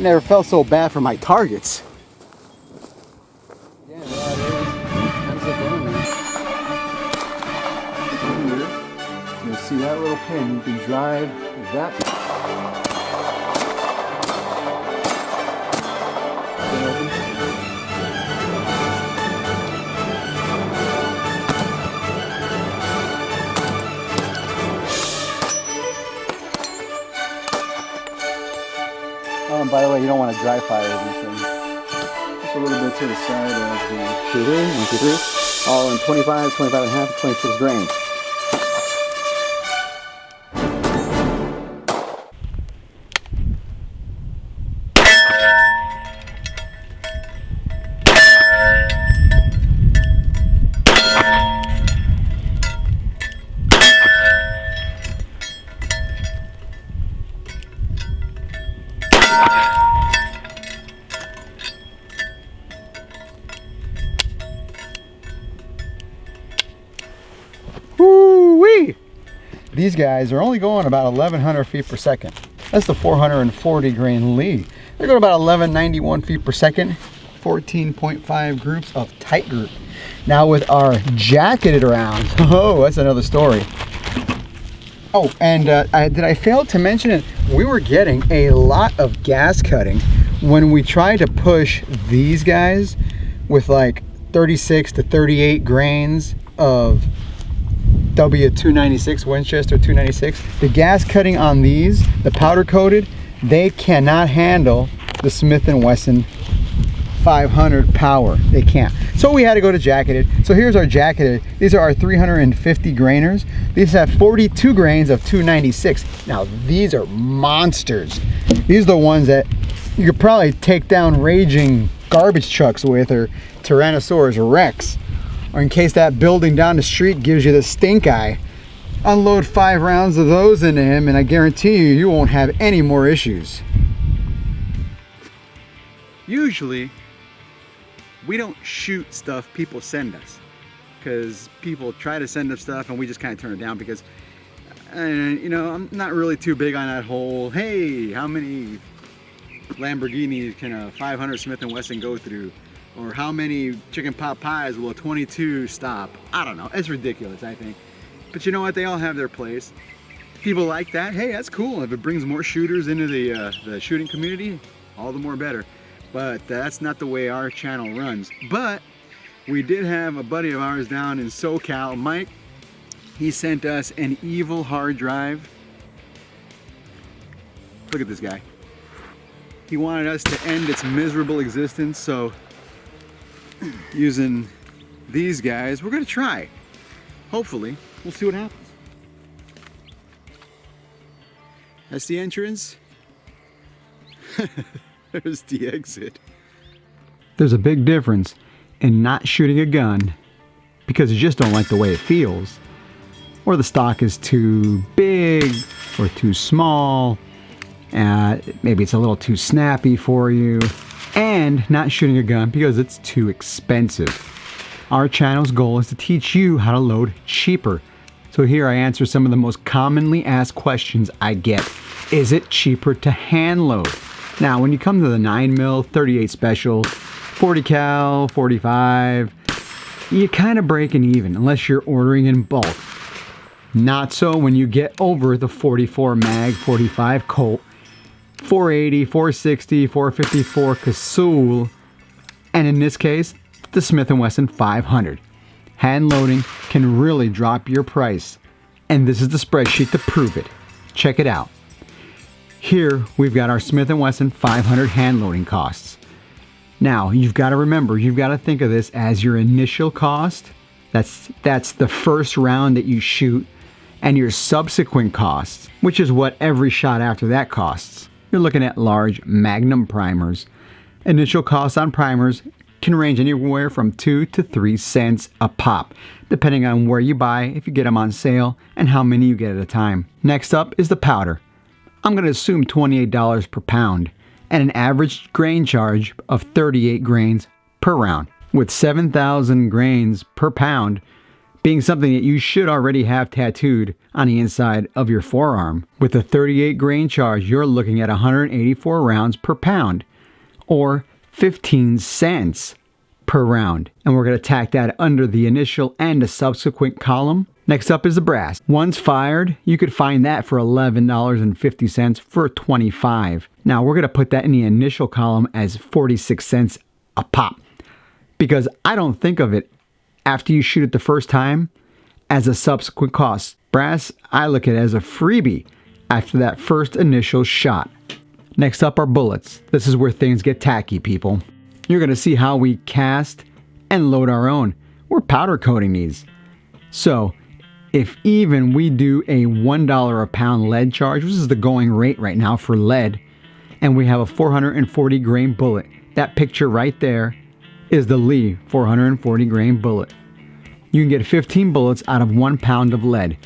never felt so bad for my targets. Yeah, you'll see that little pin. You can drive that. Oh, and by the way, you don't want to dry fire these things. Just a little bit to the side of the shooter. 1, 2, 3. All in 25, 25 and a half, 26 grains. Woo-wee! These guys are only going about 1,100 feet per second. That's the 440 grain Lee. They're going about 1,191 feet per second. 14.5 groups of tight group. Now with our jacketed rounds, oh, that's another story. Oh, and did I fail to mention it? We were getting a lot of gas cutting when we tried to push these guys with like 36 to 38 grains of W296 Winchester 296. The gas cutting on these, the powder coated, they cannot handle the Smith & Wesson 500 power. They can't. So we had to go to jacketed. So here's our jacketed. These are our 350 grainers. These have 42 grains of 296. Now these are monsters. These are the ones that you could probably take down raging garbage trucks with, or Tyrannosaurus Rex. Or in case that building down the street gives you the stink eye, unload 5 rounds of those into him and I guarantee you, you won't have any more issues. Usually, we don't shoot stuff people send us, because people try to send us stuff and we just kind of turn it down because, you know, I'm not really too big on that whole, hey, how many Lamborghinis can a 500 Smith & Wesson go through? Or how many chicken pot pies will a 22 stop? I don't know. It's ridiculous, I think. But you know what? They all have their place. People like that. Hey, that's cool. If it brings more shooters into the shooting community, all the more better. But that's not the way our channel runs. But we did have a buddy of ours down in SoCal, Mike. He sent us an evil hard drive. Look at this guy. He wanted us to end its miserable existence, so using these guys, we're gonna try. Hopefully, we'll see what happens. That's the entrance. There's the exit. There's a big difference in not shooting a gun because you just don't like the way it feels, or the stock is too big or too small, maybe it's a little too snappy for you, and not shooting a gun because it's too expensive. Our channel's goal is to teach you how to load cheaper. So here I answer some of the most commonly asked questions I get. Is it cheaper to hand load? Now, when you come to the 9mm, 38 special, 40 cal, 45, you're kind of breaking even unless you're ordering in bulk. Not so when you get over the 44 mag, 45 Colt, 480, 460, 454 Casull, and in this case, the Smith & Wesson 500. Hand loading can really drop your price, and this is the spreadsheet to prove it. Check it out. Here we've got our Smith & Wesson 500 hand loading costs. Now you've got to remember, you've got to think of this as your initial cost. That's the first round that you shoot, and your subsequent costs, which is what every shot after that costs. You're looking at large Magnum primers. Initial costs on primers can range anywhere from 2 to 3 cents a pop, depending on where you buy, if you get them on sale, and how many you get at a time. Next up is the powder. I'm going to assume $28 per pound, and an average grain charge of 38 grains per round. With 7,000 grains per pound, being something that you should already have tattooed on the inside of your forearm. With a 38 grain charge, you're looking at 184 rounds per pound, or 15 cents per round. And we're going to tack that under the initial and the subsequent column. Next up is the brass. Once fired, you could find that for $11.50 for 25. Now we're going to put that in the initial column as 46 cents a pop, because I don't think of it after you shoot it the first time as a subsequent cost. Brass, I look at it as a freebie after that first initial shot. Next up are bullets. This is where things get tacky, people. You're going to see how we cast and load our own. We're powder coating these. So if even we do a $1 a pound lead charge, which is the going rate right now for lead, and we have a 440 grain bullet, that picture right there is the Lee 440 grain bullet. You can get 15 bullets out of 1 pound of lead.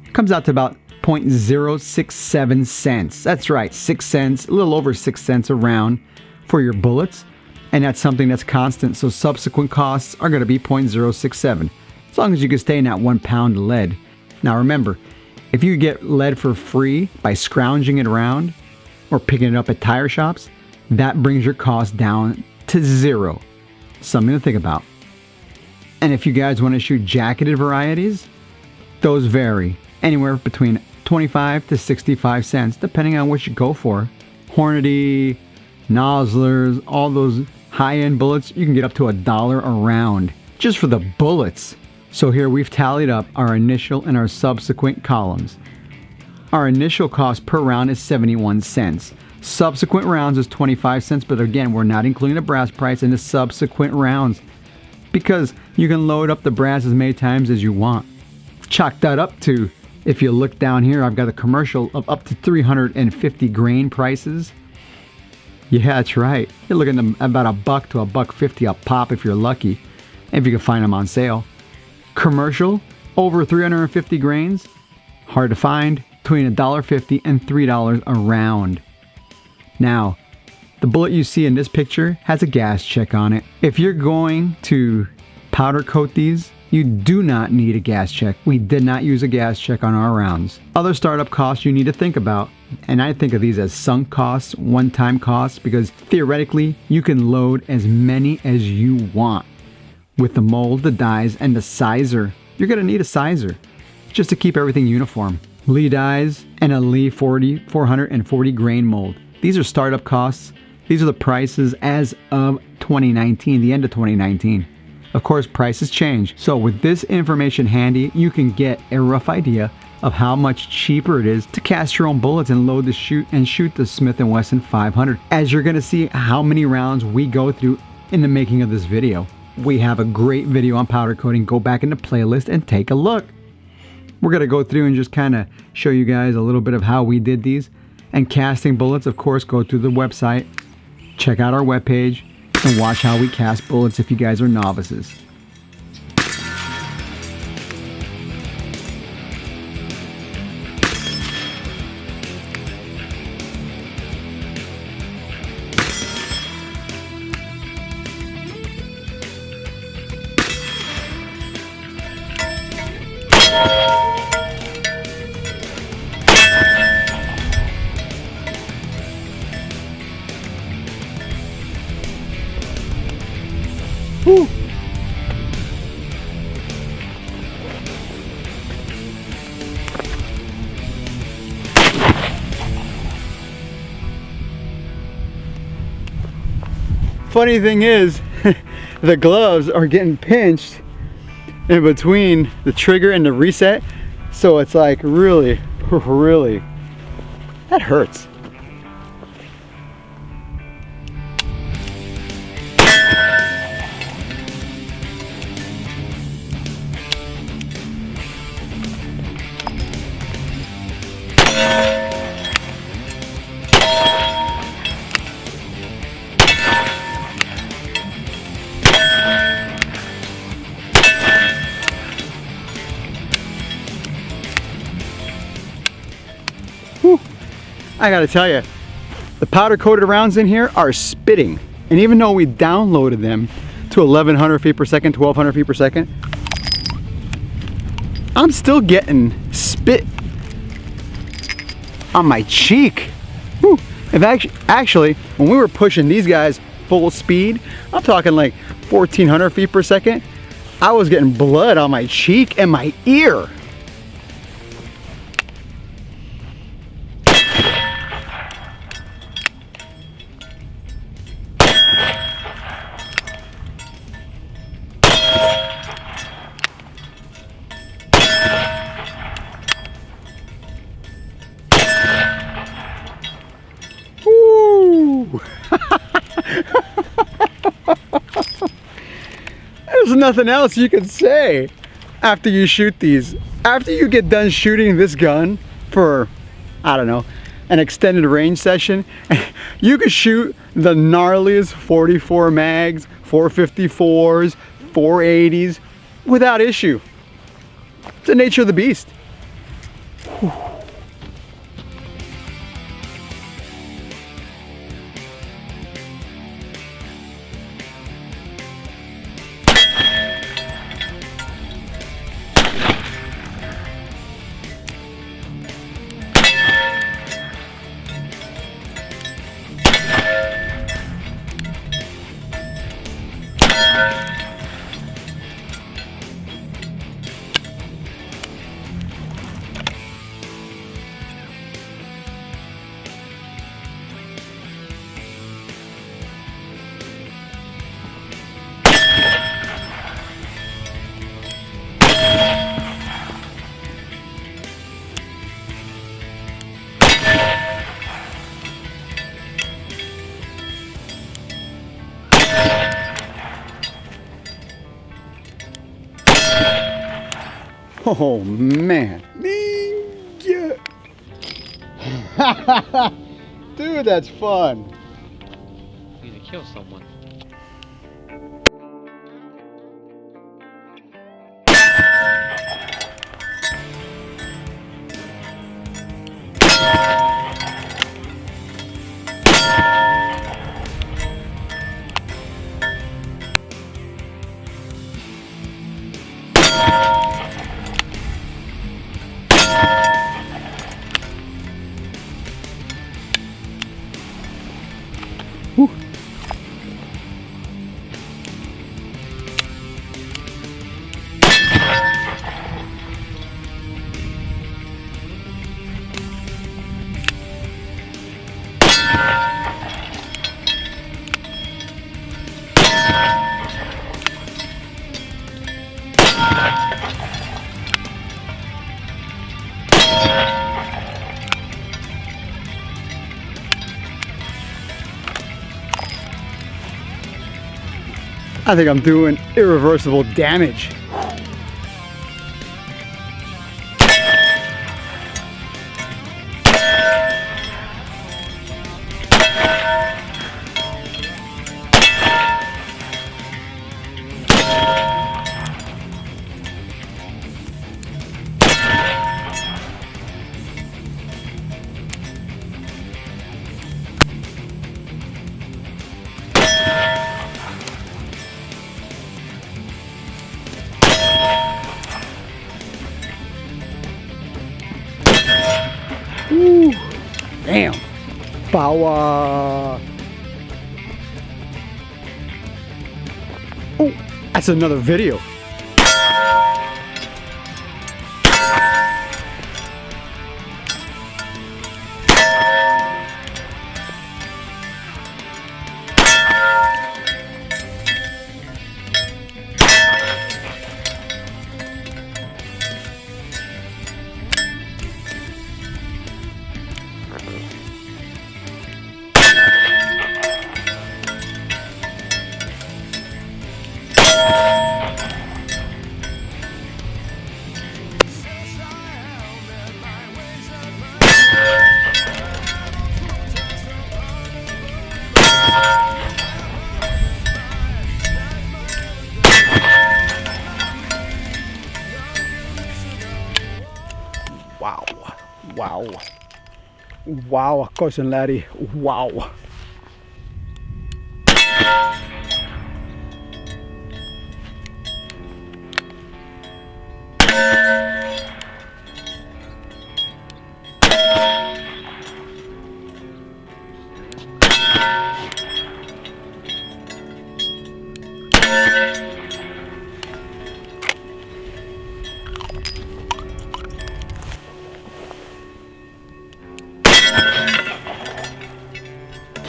It comes out to about 0.067 cents. That's right, 6 cents, a little over 6 cents a round for your bullets. And that's something that's constant, so subsequent costs are going to be 0.067, as long as you can stay in that 1 pound of lead. Now remember, if you get lead for free by scrounging it around or picking it up at tire shops, that brings your cost down to 0. Something to think about. And if you guys want to shoot jacketed varieties, those vary anywhere between 25 to 65 cents, depending on what you go for. Hornady, Noslers, all those high-end bullets, you can get up to $1 a round just for the bullets. So here we've tallied up our initial and our subsequent columns. Our initial cost per round is 71 cents. Subsequent rounds is 25 cents, but again, we're not including the brass price in the subsequent rounds, because you can load up the brass as many times as you want. Chalk that up to, if you look down here, I've got a commercial of up to 350 grain prices. Yeah, that's right. You're looking at about $1 to $1.50 a pop if you're lucky, if you can find them on sale. Commercial, over 350 grains, hard to find, between $1.50 and $3 a round. Now, the bullet you see in this picture has a gas check on it. If you're going to powder coat these, you do not need a gas check. We did not use a gas check on our rounds. Other startup costs you need to think about, and I think of these as sunk costs, one-time costs, because theoretically you can load as many as you want. With the mold, the dies, and the sizer, you're going to need a sizer just to keep everything uniform. Lee dies and a Lee 440 grain mold. These are startup costs. These are the prices as of 2019, the end of 2019. Of course, prices change. So with this information handy, you can get a rough idea of how much cheaper it is to cast your own bullets and load the shoot the Smith & Wesson 500. As you're going to see how many rounds we go through in the making of this video. We have a great video on powder coating. Go back in the playlist and take a look. We're going to go through and just kind of show you guys a little bit of how we did these. And casting bullets, of course, go to the website, check out our webpage, and watch how we cast bullets if you guys are novices. Whew. Funny thing is, the gloves are getting pinched in between the trigger and the reset, so it's like really, that hurts. I gotta tell you, the powder coated rounds in here are spitting. And even though we downloaded them to 1100 feet per second, 1200 feet per second, I'm still getting spit on my cheek. Whew. If actually, when we were pushing these guys full speed, I'm talking like 1,400 feet per second, I was getting blood on my cheek and my ear. There's nothing else you can say after you shoot these. After you get done shooting this gun for, I don't know, an extended range session, you can shoot the gnarliest 44 mags, 454s, 480s without issue. It's the nature of the beast. Whew. Oh man. Dude, that's fun. You need to kill someone. I think I'm doing irreversible damage. Ooh, damn. Power. Oh, that's another video. Wow, wow, wow, cousin Larry, wow.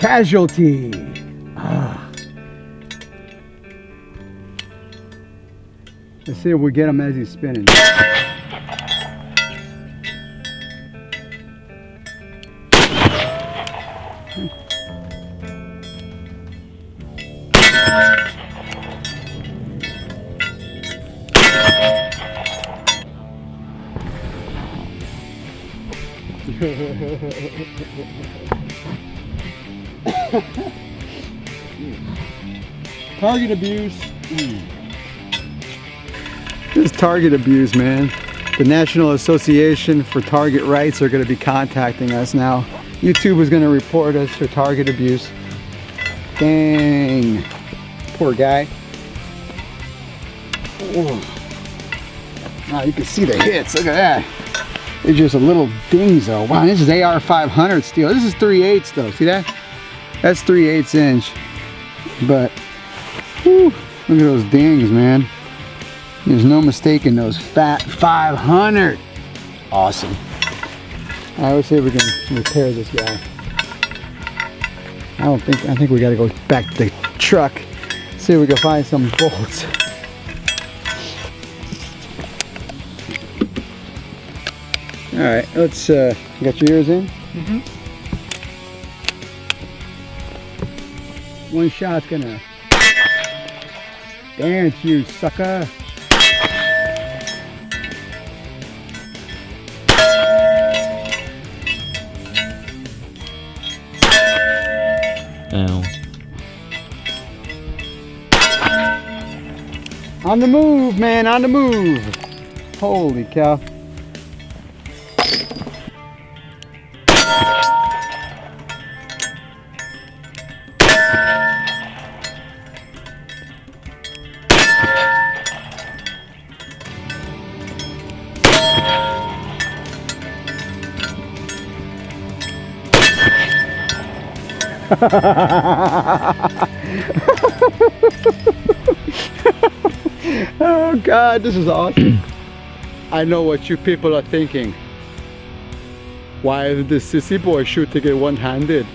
Casualty. Ah. Let's see if we get him as he's spinning. Target abuse. This is target abuse, man. The National Association for Target Rights are going to be contacting us now. YouTube is going to report us for target abuse. Dang. Poor guy. Oh. Wow, you can see the hits. Look at that. It's just a little dings though. Wow, this is AR 500 steel. This is 3/8 though. See that? That's 3/8 inch. But, whew, look at those dings, man. There's no mistaking those fat 500. Awesome. I always say we can repair this guy. I think we gotta go back to the truck. See if we can find some bolts. All right, let's, you got your ears in? Mm-hmm. One shot's gonna dance, you sucker. Ow. On the move, man, on the move. Holy cow. Oh God, this is awesome. I know what you people are thinking. Why is this sissy boy shooting it one-handed?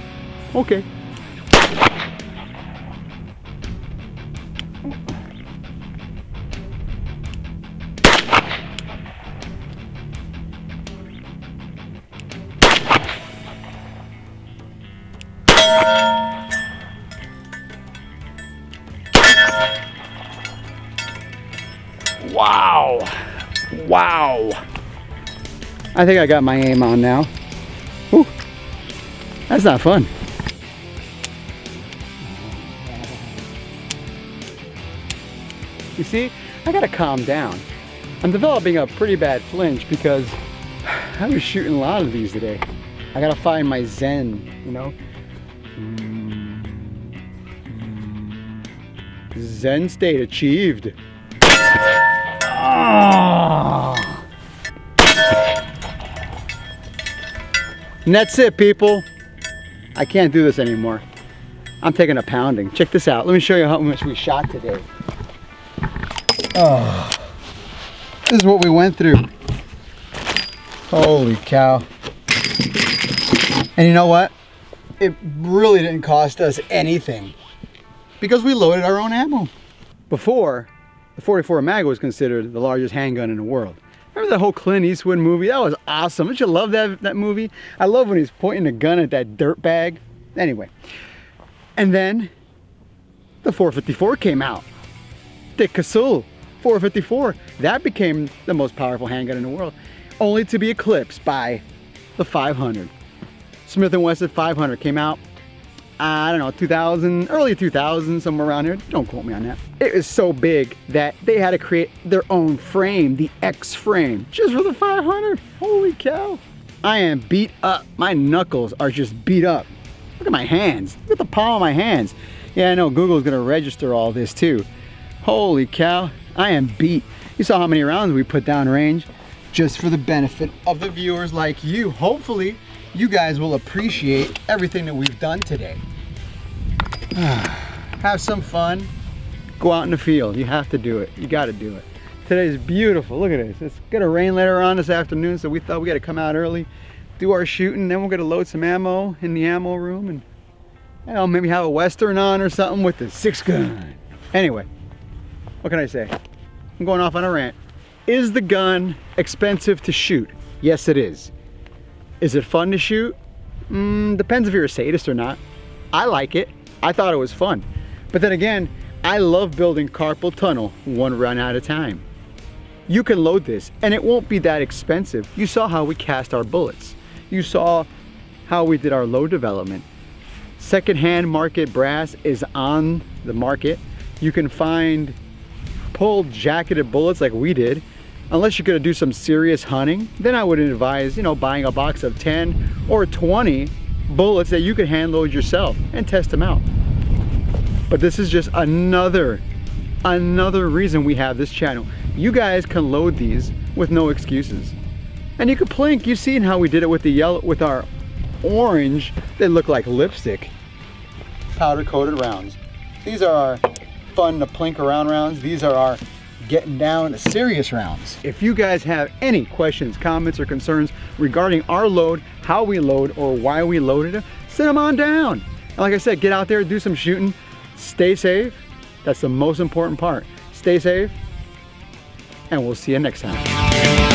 Okay. Wow. Wow. I think I got my aim on now. Whew. That's not fun. You see, I gotta calm down. I'm developing a pretty bad flinch because I was shooting a lot of these today. I gotta find my zen, you know? Zen state achieved. And that's it, people. I can't do this anymore. I'm taking a pounding. Check this out. Let me show you how much we shot today. Oh, this is what we went through. Holy cow. And you know what? It really didn't cost us anything because we loaded our own ammo. Before, the 44 Mag was considered the largest handgun in the world. Remember that whole Clint Eastwood movie? That was awesome. Don't you love that movie? I love when he's pointing a gun at that dirt bag. Anyway, and then the 454 came out. Dick Cazul 454. That became the most powerful handgun in the world, only to be eclipsed by the 500. Smith & Wesson 500 came out, I don't know, 2000, early 2000, somewhere around here. Don't quote me on that. It was so big that they had to create their own frame, the X frame, just for the 500. Holy cow. I am beat up. My knuckles are just beat up. Look at my hands. Look at the palm of my hands. Yeah, I know Google's gonna register all this too. Holy cow, I am beat. You saw how many rounds we put down range just for the benefit of the viewers like you. Hopefully, you guys will appreciate everything that we've done today. Have some fun. Go out in the field. You have to do it. You got to do it. Today's beautiful. Look at this. It's gonna rain later on this afternoon, so we thought we got to come out early, do our shooting, then we're gonna load some ammo in the ammo room and Hell, maybe have a Western on or something with the 6-gun. Anyway, what can I say? I'm going off on a rant. Is the gun expensive to shoot? Yes, it is. Is it fun to shoot? Depends if you're a sadist or not. I like it. I thought it was fun. But then again, I love building carpal tunnel one run at a time. You can load this and it won't be that expensive. You saw how we cast our bullets. You saw how we did our load development. Secondhand market brass is on the market. You can find pulled jacketed bullets like we did. Unless you're gonna do some serious hunting, then I would advise, you know, buying a box of 10 or 20 bullets that you can hand load yourself and test them out. But this is just another reason we have this channel. You guys can load these with no excuses. And you can plink. You've seen how we did it with the yellow, with our orange. They look like lipstick. Powder coated rounds. These are our fun to plink around rounds. These are our getting down to serious rounds. If you guys have any questions, comments, or concerns regarding our load, how we load, or why we loaded it, send them on down. And like I said, get out there, do some shooting, stay safe. That's the most important part. Stay safe, and we'll see you next time.